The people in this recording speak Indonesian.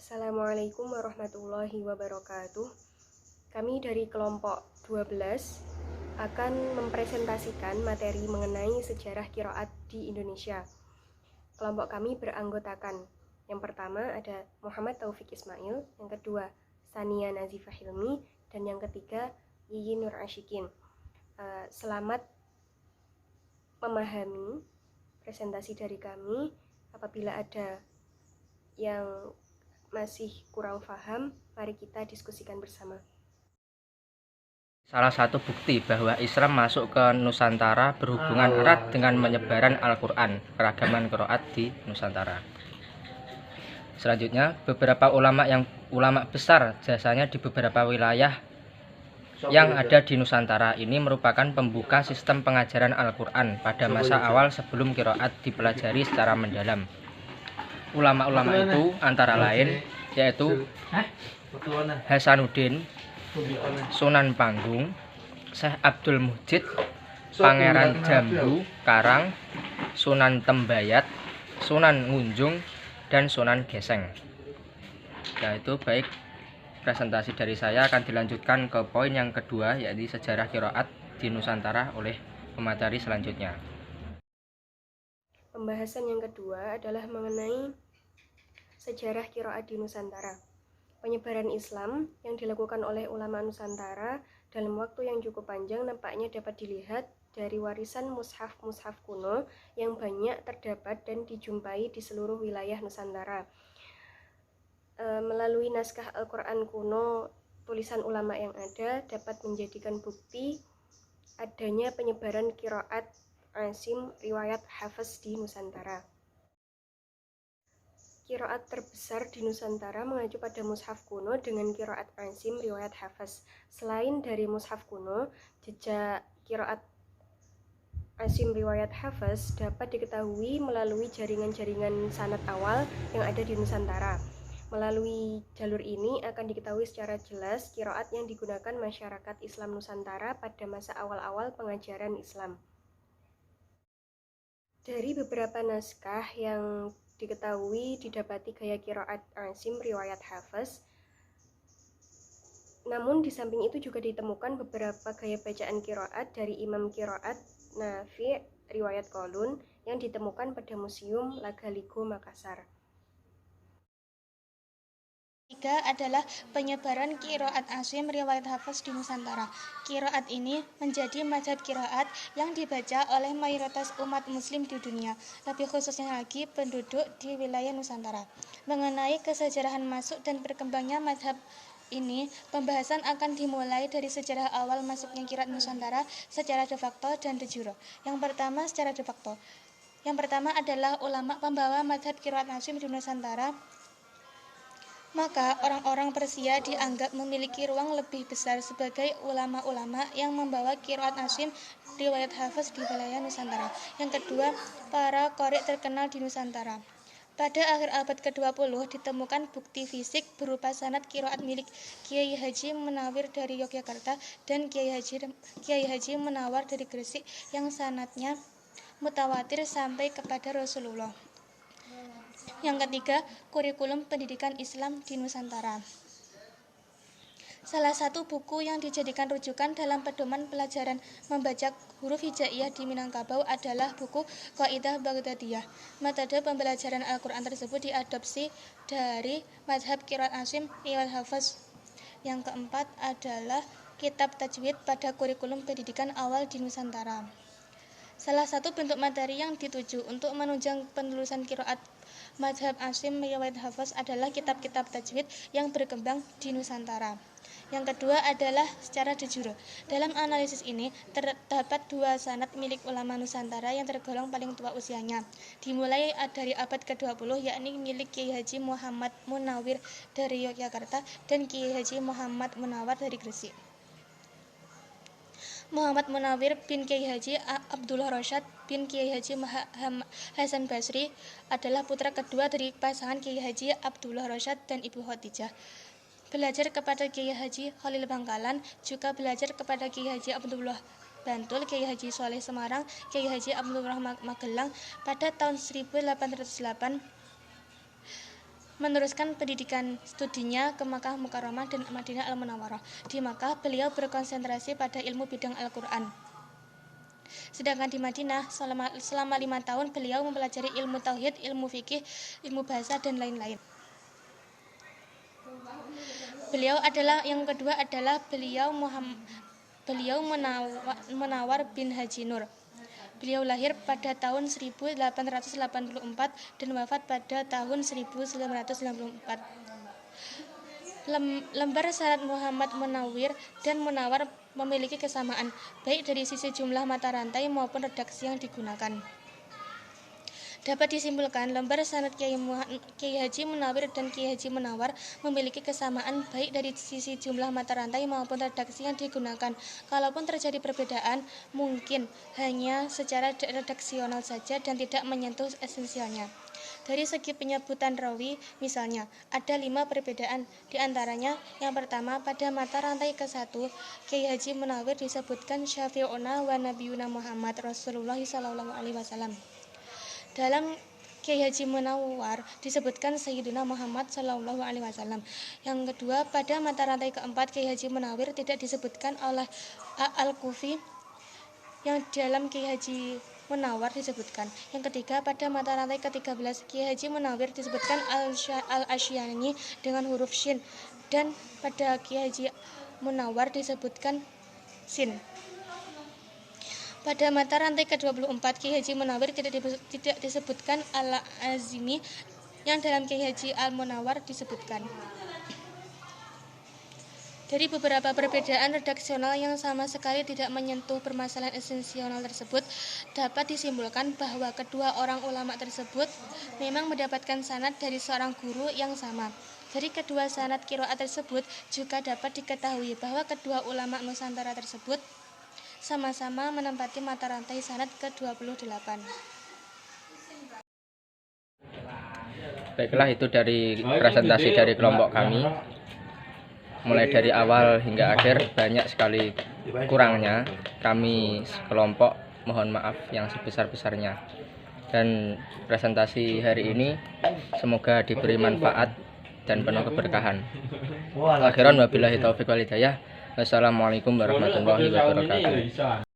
Assalamualaikum warahmatullahi wabarakatuh. Kami dari kelompok 12 akan mempresentasikan materi mengenai sejarah qiraat di Indonesia. Kelompok kami beranggotakan yang pertama ada Muhammad Taufik Ismail, yang kedua Sania Nazifah Hilmi, dan yang ketiga Yiyi Nur Ashikin. Selamat memahami presentasi dari kami. Apabila ada yang masih kurang paham, mari kita diskusikan bersama. Salah satu bukti bahwa Islam masuk ke Nusantara berhubungan erat dengan penyebaran Al-Quran, keragaman qiraat di Nusantara. Selanjutnya, beberapa ulama besar jasanya di beberapa wilayah yang ada di Nusantara ini merupakan pembuka sistem pengajaran Al-Quran pada masa awal sebelum qiraat dipelajari secara mendalam. Ulama-ulama itu antara lain yaitu Hasanuddin, Sunan Panggung, Syekh Abdul Mujid, Pangeran Jambu Karang, Sunan Tembayat, Sunan Ngunjung, dan Sunan Geseng. Nah, itu baik presentasi dari saya akan dilanjutkan ke poin yang kedua, yaitu sejarah qiraat di Nusantara oleh pemateri selanjutnya. Pembahasan yang kedua adalah mengenai sejarah qiraat di Nusantara. Penyebaran Islam yang dilakukan oleh ulama Nusantara dalam waktu yang cukup panjang nampaknya dapat dilihat dari warisan mushaf-mushaf kuno yang banyak terdapat dan dijumpai di seluruh wilayah Nusantara. Melalui naskah Al-Quran kuno, tulisan ulama yang ada dapat menjadikan bukti adanya penyebaran qiraat Asim riwayat Hafs di Nusantara. Qiraat terbesar di Nusantara mengacu pada mushaf kuno dengan qiraat Asim riwayat Hafs. Selain dari mushaf kuno, jejak qiraat Asim riwayat Hafs dapat diketahui melalui jaringan-jaringan sanad awal yang ada di Nusantara. Melalui jalur ini akan diketahui secara jelas qiraat yang digunakan masyarakat Islam Nusantara pada masa awal-awal pengajaran Islam. Dari beberapa naskah yang diketahui didapati gaya qiraat Asim riwayat Hafs. Namun di samping itu juga ditemukan beberapa gaya bacaan qiraat dari Imam Qiraat Nafi' riwayat Qalun yang ditemukan pada Museum Lagaligo Makassar. Tiga adalah penyebaran qiraat Asim riwayat Hafs di Nusantara. Qiraat ini menjadi mazhab qiraat yang dibaca oleh mayoritas umat muslim di dunia, lebih khususnya lagi penduduk di wilayah Nusantara. Mengenai kesejarahan masuk dan berkembangnya mazhab ini, pembahasan akan dimulai dari sejarah awal masuknya qiraat Nusantara secara de facto dan de jure. Yang pertama secara de facto. Yang pertama adalah ulama pembawa mazhab qiraat Asim di Nusantara. Maka orang-orang Persia dianggap memiliki ruang lebih besar sebagai ulama-ulama yang membawa qiraat Asim riwayat Hafs di wilayah Nusantara. Yang kedua, para qori terkenal di Nusantara. Pada akhir abad ke-20 ditemukan bukti fisik berupa sanad qiraat milik Kiai Haji Munawir dari Yogyakarta dan Kiai Haji Munawar dari Gresik yang sanadnya mutawatir sampai kepada Rasulullah. Yang ketiga, kurikulum pendidikan Islam di Nusantara. Salah satu buku yang dijadikan rujukan dalam pedoman pelajaran membaca huruf hijaiyah di Minangkabau adalah buku Qaidah Baghdadiyah. Metode pembelajaran Al-Quran tersebut diadopsi dari mazhab qiraat Asim riwayat Hafs. Yang keempat adalah kitab tajwid pada kurikulum pendidikan awal di Nusantara. Salah satu bentuk materi yang dituju untuk menunjang penulisan qiraat mazhab Asim riwayat Hafs adalah kitab-kitab tajwid yang berkembang di Nusantara. Yang kedua adalah secara de jure. Dalam analisis ini terdapat dua sanad milik ulama Nusantara yang tergolong paling tua usianya. Dimulai dari abad ke-20 yakni milik Kiai Haji Muhammad Munawir dari Yogyakarta dan Kiai Haji Muhammad Munawar dari Gresik. Muhammad Munawir bin Kiai Haji Abdullah Rosyad bin Kiai Haji Hasan Basri adalah putra kedua dari pasangan Kiai Haji Abdullah Rosyad dan Ibu Khadijah. Belajar kepada Kiai Haji Khalil Bangkalan, juga belajar kepada Kiai Haji Abdullah Bantul, Kiai Haji Soleh Semarang, Kiai Haji Abdullah Magelang pada tahun 1808. meneruskan pendidikan studinya ke Makkah Mukarramah dan Madinah Al-Munawwarah. Di Makkah, beliau berkonsentrasi pada ilmu bidang Al-Quran. Sedangkan di Madinah, selama 5 tahun beliau mempelajari ilmu tauhid, ilmu fikih, ilmu bahasa, dan lain-lain. Yang kedua adalah beliau Munawwar bin Haji Nur. Beliau lahir pada tahun 1884 dan wafat pada tahun 1994. Lembar sanad Muhammad Munawwir dan Munawwar memiliki kesamaan, baik dari sisi jumlah mata rantai maupun redaksi yang digunakan. Dapat disimpulkan, lembar sanad Kiai Haji Munawwir dan Kiai Haji Munawwar memiliki kesamaan baik dari sisi jumlah mata rantai maupun redaksi yang digunakan. Kalaupun terjadi perbedaan, mungkin hanya secara redaksional saja dan tidak menyentuh esensialnya. Dari segi penyebutan rawi, misalnya, ada 5 perbedaan. Di antaranya, yang pertama, pada mata rantai ke-1, Kiai Haji Munawwir disebutkan Syafi'una wa Nabiyuna Muhammad Rasulullah SAW. Dalam Kiai Haji Munawwar disebutkan Sayyiduna Muhammad SAW. Yang kedua, pada mata rantai ke-4 Kiai Haji Munawwir tidak disebutkan oleh Al-Kufi, yang dalam Kiai Haji Munawwar disebutkan. Yang ketiga, pada mata rantai ke-13 Kiai Haji Munawwir disebutkan Al-Asyani dengan huruf Shin, dan pada Kiai Haji Munawwar disebutkan Sin. Pada mata rantai ke-24 Kiai Haji Munawwir tidak disebutkan Al-Azimi, yang dalam Kiai Haji Al-Munawwar disebutkan. Dari beberapa perbedaan redaksional yang sama sekali tidak menyentuh permasalahan esensial tersebut, dapat disimpulkan bahwa kedua orang ulama tersebut memang mendapatkan sanad dari seorang guru yang sama. Dari kedua sanad qiraat tersebut juga dapat diketahui bahwa kedua ulama Nusantara tersebut sama-sama menempati mata rantai sanad ke-28. Baiklah, itu dari presentasi dari kelompok kami. Mulai dari awal hingga akhir banyak sekali kurangnya. Kami sekelompok mohon maaf yang sebesar-besarnya. Dan presentasi hari ini semoga diberi manfaat dan penuh keberkahan. Akhiran wabillahi taufiq wal hidayah. Wassalamualaikum warahmatullahi wabarakatuh.